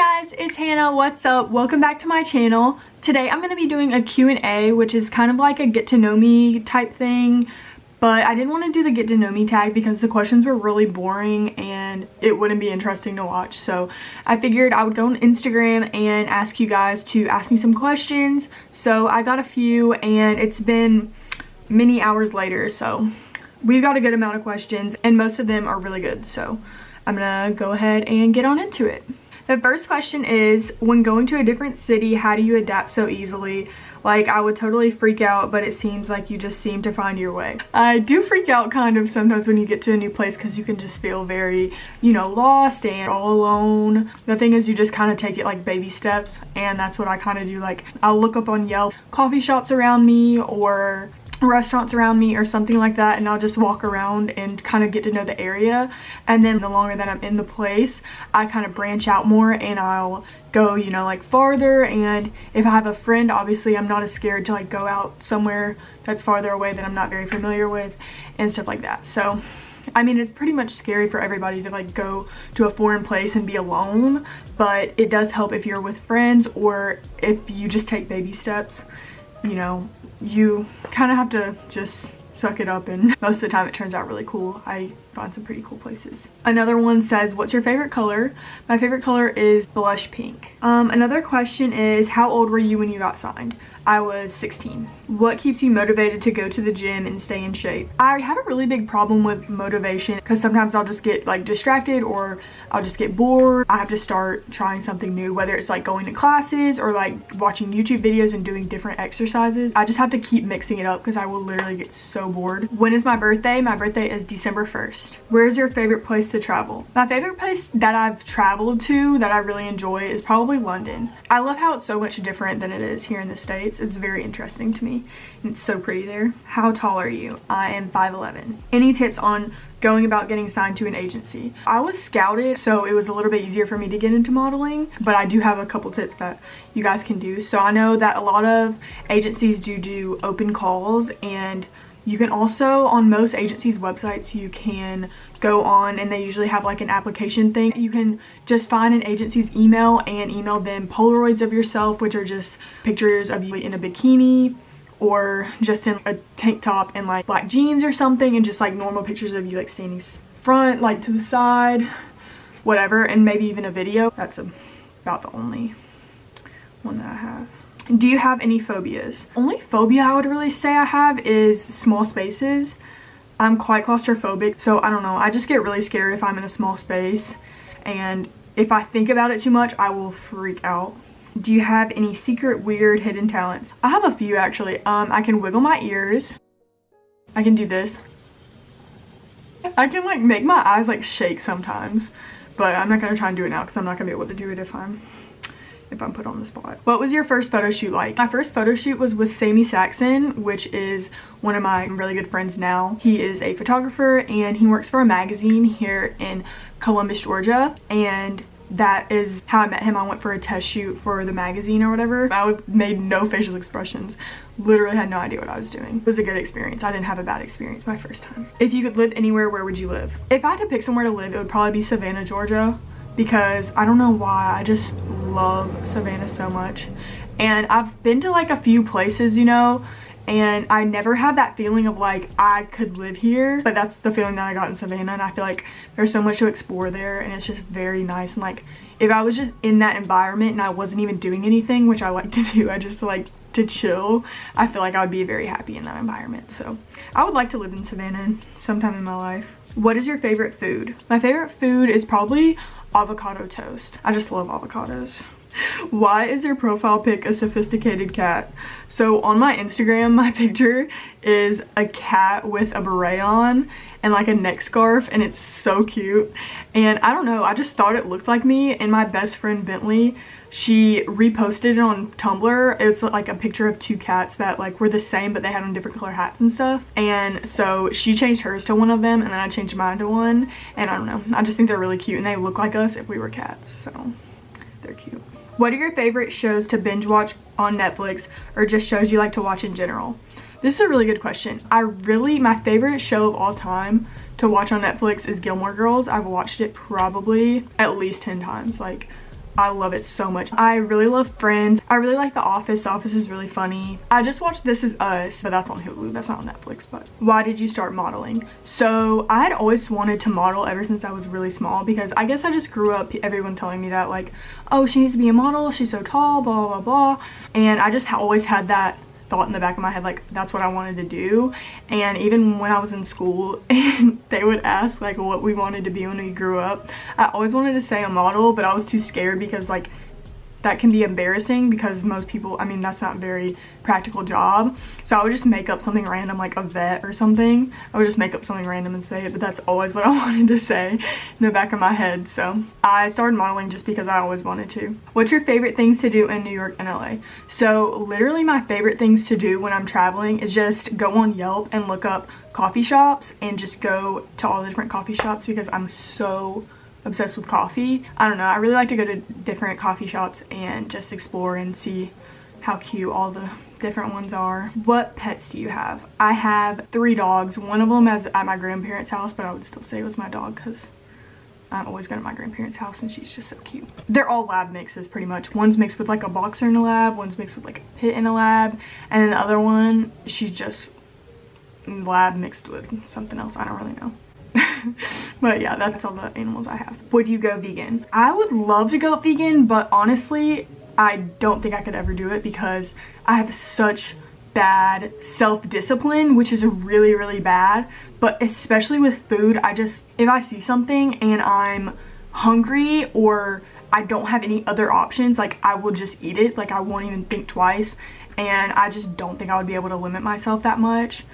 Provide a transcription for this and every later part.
guys, it's Hannah. What's up? Welcome back to my channel. Today I'm going to be doing a Q&A, which is kind of like a get to know me type thing, but I didn't want to do the get to know me tag because the questions were really boring and it wouldn't be interesting to watch. So I figured I would go on Instagram and ask you guys to ask me some questions. So I got a few and it's been many hours later, so we've got a good amount of questions and most of them are really good. So I'm gonna go ahead and get on into it. The first question is, when going to a different city, how do you adapt so easily? Like, I would totally freak out, but it seems like you just seem to find your way. I do freak out kind of sometimes when you get to a new place because you can just feel very, you know, lost and all alone. The thing is, you just kind of take it like baby steps, and that's what I kind of do. Like, I'll look up on Yelp coffee shops around me or restaurants around me or something like that, and I'll just walk around and kind of get to know the area. And then the longer that I'm in the place, I kind of branch out more and I'll go, you know, like farther. And if I have a friend, obviously I'm not as scared to like go out somewhere that's farther away that I'm not very familiar with and stuff like that. So I mean, it's pretty much scary for everybody to like go to a foreign place and be alone, but it does help if you're with friends or if you just take baby steps. You know, you kind of have to just suck it up, and most of the time it turns out really cool. I find some pretty cool places. Another one says, what's your favorite color? My favorite color is blush pink. Another question is, how old were you when you got signed? I was 16. What keeps you motivated to go to the gym and stay in shape? I have a really big problem with motivation because sometimes I'll just get like distracted or I'll just get bored. I have to start trying something new, whether it's like going to classes or like watching YouTube videos and doing different exercises. I just have to keep mixing it up because I will literally get so bored. When is my birthday? My birthday is December 1st. Where's your favorite place to travel? My favorite place that I've traveled to that I really enjoy is probably London. I love how it's so much different than it is here in the States. It's very interesting to me. It's so pretty there. How tall are you? I am 5'11". Any tips on going about getting signed to an agency? I was scouted, so it was a little bit easier for me to get into modeling, but I do have a couple tips that you guys can do. So I know that a lot of agencies do open calls, and you can also, on most agencies' websites, you can go on and they usually have like an application thing. You can just find an agency's email and email them Polaroids of yourself, which are just pictures of you in a bikini or just in a tank top and like black jeans or something, and just like normal pictures of you like standing front, like to the side, whatever, and maybe even a video. That's about the only one that I have. Do you have any phobias? Only phobia I would really say I have is small spaces. I'm quite claustrophobic, so I don't know. I just get really scared if I'm in a small space, and if I think about it too much, I will freak out. Do you have any secret, weird, hidden talents? I have a few actually. I can wiggle my ears. I can do this. I can like make my eyes like shake sometimes, but I'm not gonna try and do it now because I'm not gonna be able to do it if I'm put on the spot. What was your first photo shoot like? My first photo shoot was with Sammy Saxon, which is one of my really good friends now. He is a photographer and he works for a magazine here in Columbus, Georgia, and that is how I met him. I went for a test shoot for the magazine or whatever. I made no facial expressions. Literally had no idea what I was doing. It was a good experience. I didn't have a bad experience my first time. If you could live anywhere, where would you live? If I had to pick somewhere to live, it would probably be Savannah, Georgia, because I don't know why, I just love Savannah so much. And I've been to like a few places, you know, and I never have that feeling of like I could live here, but that's the feeling that I got in Savannah, and I feel like there's so much to explore there and it's just very nice. And like if I was just in that environment and I wasn't even doing anything, which I like to do, I just like to chill, I feel like I would be very happy in that environment. So I would like to live in Savannah sometime in my life. What is your favorite food? My favorite food is probably avocado toast. I just love avocados. Why is your profile pic a sophisticated cat? So on my Instagram, my picture is a cat with a beret on and like a neck scarf, and it's so cute. And I don't know, I just thought it looked like me, and my best friend Bentley, she reposted it on Tumblr. It's like a picture of two cats that like were the same, but they had on different color hats and stuff. And so she changed hers to one of them, and then I changed mine to one. And I don't know, I just think they're really cute, and they look like us if we were cats, so they're cute. What are your favorite shows to binge watch on Netflix, or just shows you like to watch in general? This is a really good question. My favorite show of all time to watch on Netflix is Gilmore Girls. I've watched it probably at least 10 times. Like, I love it so much. I really love Friends. I really like The Office. The Office is really funny. I just watched This Is Us, but that's on Hulu. That's not on Netflix. But why did you start modeling? So I had always wanted to model ever since I was really small, because I guess I just grew up everyone telling me that, like, oh, she needs to be a model, she's so tall, blah blah blah. And I just always had that thought in the back of my head, like that's what I wanted to do. And even when I was in school and they would ask like what we wanted to be when we grew up, I always wanted to say a model, but I was too scared because like that can be embarrassing, because most people, I mean, that's not a very practical job. So I would just make up something random, like a vet or something. I would just make up something random and say it, but that's always what I wanted to say in the back of my head. So I started modeling just because I always wanted to. What's your favorite things to do in New York and LA? So literally my favorite things to do when I'm traveling is just go on Yelp and look up coffee shops and just go to all the different coffee shops, because I'm so obsessed with coffee. I don't know, I really like to go to different coffee shops and just explore and see how cute all the different ones are. What pets do you have? I have 3 dogs. One of them is at my grandparents' house, but I would still say it was my dog because I always go to my grandparents' house and she's just so cute. They're all lab mixes pretty much. One's mixed with like a boxer in a lab, one's mixed with like a pit in a lab, and then the other one, she's just lab mixed with something else. I don't really know. But yeah, that's all the animals I have. Would you go vegan? I would love to go vegan, but honestly, I don't think I could ever do it because I have such bad self-discipline, which is really, really bad. But especially with food, if I see something and I'm hungry or I don't have any other options, like I will just eat it. Like I won't even think twice. And I just don't think I would be able to limit myself that much.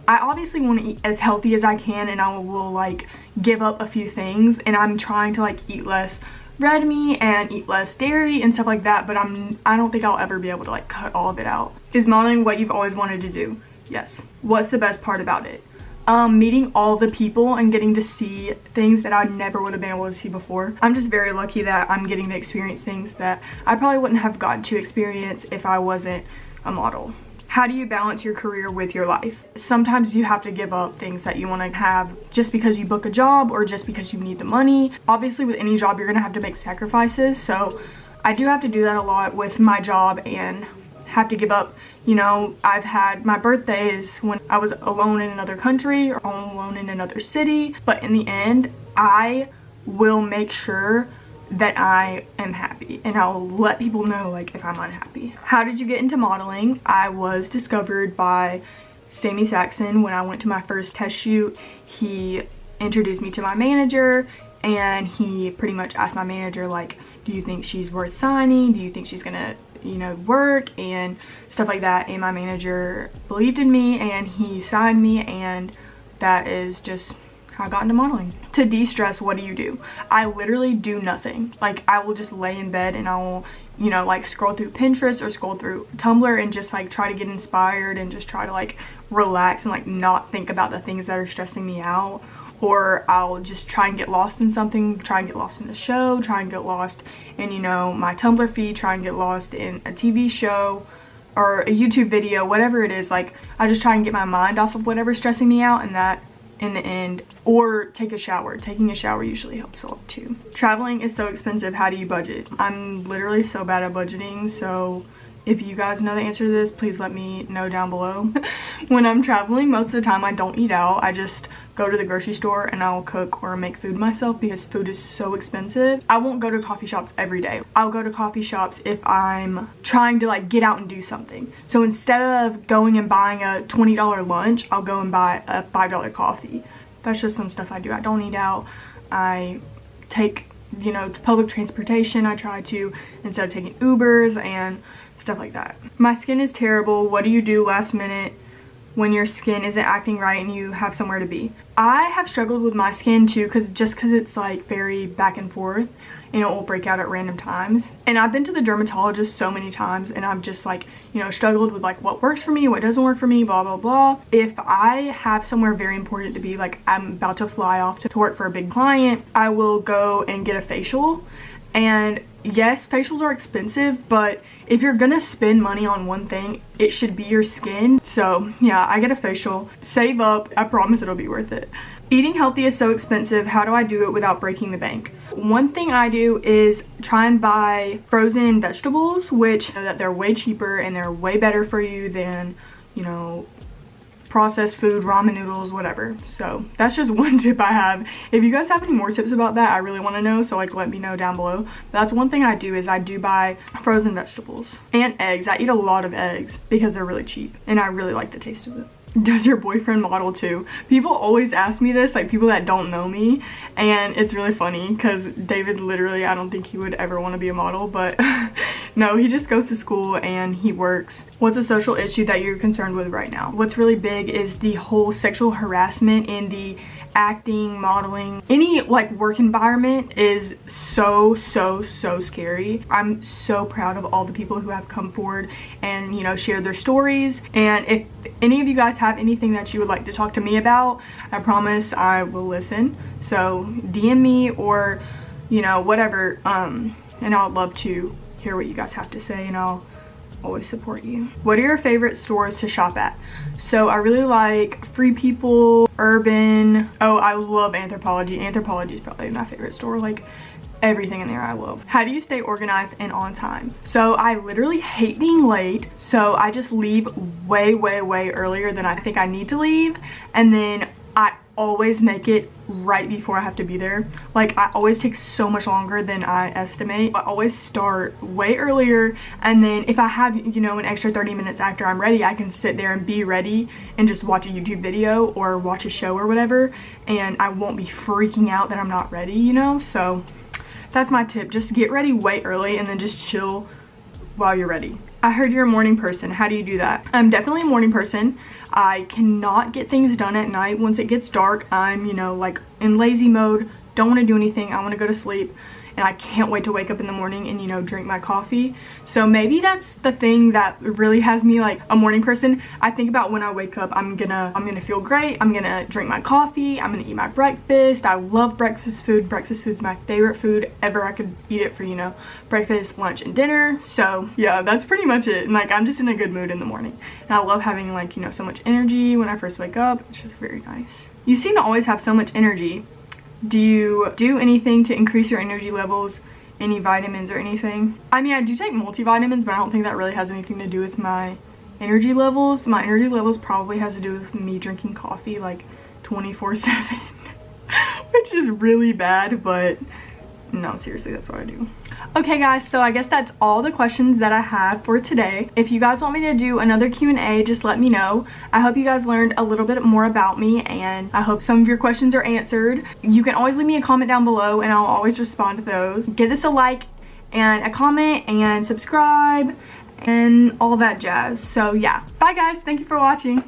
I obviously want to eat as healthy as I can, and I will like give up a few things, and I'm trying to like eat less red meat and eat less dairy and stuff like that, but I don't think I'll ever be able to like cut all of it out. Is modeling what you've always wanted to do? Yes. What's the best part about it? Meeting all the people and getting to see things that I never would have been able to see before. I'm just very lucky that I'm getting to experience things that I probably wouldn't have gotten to experience if I wasn't a model. How do you balance your career with your life? Sometimes you have to give up things that you want to have just because you book a job or just because you need the money. Obviously with any job you're going to have to make sacrifices, so I do have to do that a lot with my job and have to give up, you know, I've had my birthdays when I was alone in another country or alone in another city, but in the end I will make sure that I am happy, and I'll let people know like if I'm unhappy. How did you get into modeling? I was discovered by Sammy Saxon when I went to my first test shoot. He introduced me to my manager, and he pretty much asked my manager like, do you think she's worth signing? Do you think she's gonna, you know, work and stuff like that? And my manager believed in me and he signed me, and that is just I got into modeling. To de-stress, what do you do? I literally do nothing. Like I will just lay in bed and I will, you know, like scroll through Pinterest or scroll through Tumblr and just like try to get inspired and just try to like relax and like not think about the things that are stressing me out. Or I'll just try and get lost in something, try and get lost in the show, try and get lost in, you know, my Tumblr feed, try and get lost in a TV show or a YouTube video, whatever it is. Like I just try and get my mind off of whatever's stressing me out, and that in the end, or take a shower. Taking a shower usually helps a lot too. Traveling is so expensive. How do you budget? I'm literally so bad at budgeting, so if you guys know the answer to this, please let me know down below. When I'm traveling, most of the time I don't eat out. I just go to the grocery store and I'll cook or make food myself because food is so expensive. I won't go to coffee shops every day. I'll go to coffee shops if I'm trying to like get out and do something. So instead of going and buying a $20 lunch, I'll go and buy a $5 coffee. That's just some stuff I do. I don't eat out. I take, you know, public transportation. I try to, instead of taking Ubers and stuff like that. My skin is terrible. What do you do last minute when your skin isn't acting right and you have somewhere to be? I have struggled with my skin too, because it's like very back and forth and it will break out at random times. And I've been to the dermatologist so many times and I've just like, you know, struggled with like what works for me, what doesn't work for me, blah blah blah. If I have somewhere very important to be, like I'm about to fly off to work for a big client, I will go and get a facial. And yes, facials are expensive, but if you're gonna spend money on one thing, it should be your skin. So yeah, I get a facial. Save up, I promise it'll be worth it. Eating healthy is so expensive. How do I do it without breaking the bank? One thing I do is try and buy frozen vegetables, which that they're way cheaper and they're way better for you than, you know, processed food, ramen noodles, whatever. So that's just one tip I have. If you guys have any more tips about that, I really want to know, so like let me know down below. That's one thing I do, is I do buy frozen vegetables and eggs. I eat a lot of eggs because they're really cheap and I really like the taste of it. Does your boyfriend model too? People always ask me this, like people that don't know me, and it's really funny because David literally, I don't think he would ever want to be a model, but no, he just goes to school and he works. What's a social issue that you're concerned with right now? What's really big is the whole sexual harassment in the acting, modeling, any like work environment is so scary. I'm so proud of all the people who have come forward and, you know, shared their stories. And if any of you guys have anything that you would like to talk to me about, I promise I will listen. So DM me or, you know, whatever, and I would love to hear what you guys have to say, and I'll always support you. What are your favorite stores to shop at? So I really like Free People, Urban. Oh, I love Anthropologie. Anthropologie is probably my favorite store. Like everything in there I love. How do you stay organized and on time? So I literally hate being late, so I just leave way earlier than I think I need to leave, and then I always make it right before I have to be there. Like I always take so much longer than I estimate. I always start way earlier, and then if I have, you know, an extra 30 minutes after I'm ready, I can sit there and be ready and just watch a YouTube video or watch a show or whatever, and I won't be freaking out that I'm not ready, you know? So that's my tip. Just get ready way early and then just chill while you're ready. I heard you're a morning person. How do you do that? I'm definitely a morning person. I cannot get things done at night. Once it gets dark, I'm, you know, like in lazy mode, don't want to do anything. I want to go to sleep, and I can't wait to wake up in the morning and, you know, drink my coffee. So maybe that's the thing that really has me like a morning person. I think about when I wake up, I'm gonna feel great. I'm gonna drink my coffee. I'm gonna eat my breakfast. I love breakfast food. Breakfast food's my favorite food ever. I could eat it for, you know, breakfast, lunch, and dinner. So yeah, that's pretty much it. And like, I'm just in a good mood in the morning. And I love having like, you know, so much energy when I first wake up. It's just very nice. You seem to always have so much energy. Do you do anything to increase your energy levels? Any vitamins or anything? I mean, I do take multivitamins, but I don't think that really has anything to do with my energy levels. My energy levels probably has to do with me drinking coffee like 24/7, which is really bad, but no, seriously, that's what I do. Okay guys, so I guess that's all the questions that I have for today. If you guys want me to do another Q&A, just let me know. I hope you guys learned a little bit more about me, and I hope some of your questions are answered. You can always leave me a comment down below and I'll always respond to those. Give this a like and a comment and subscribe and all that jazz. So yeah, bye guys, thank you for watching.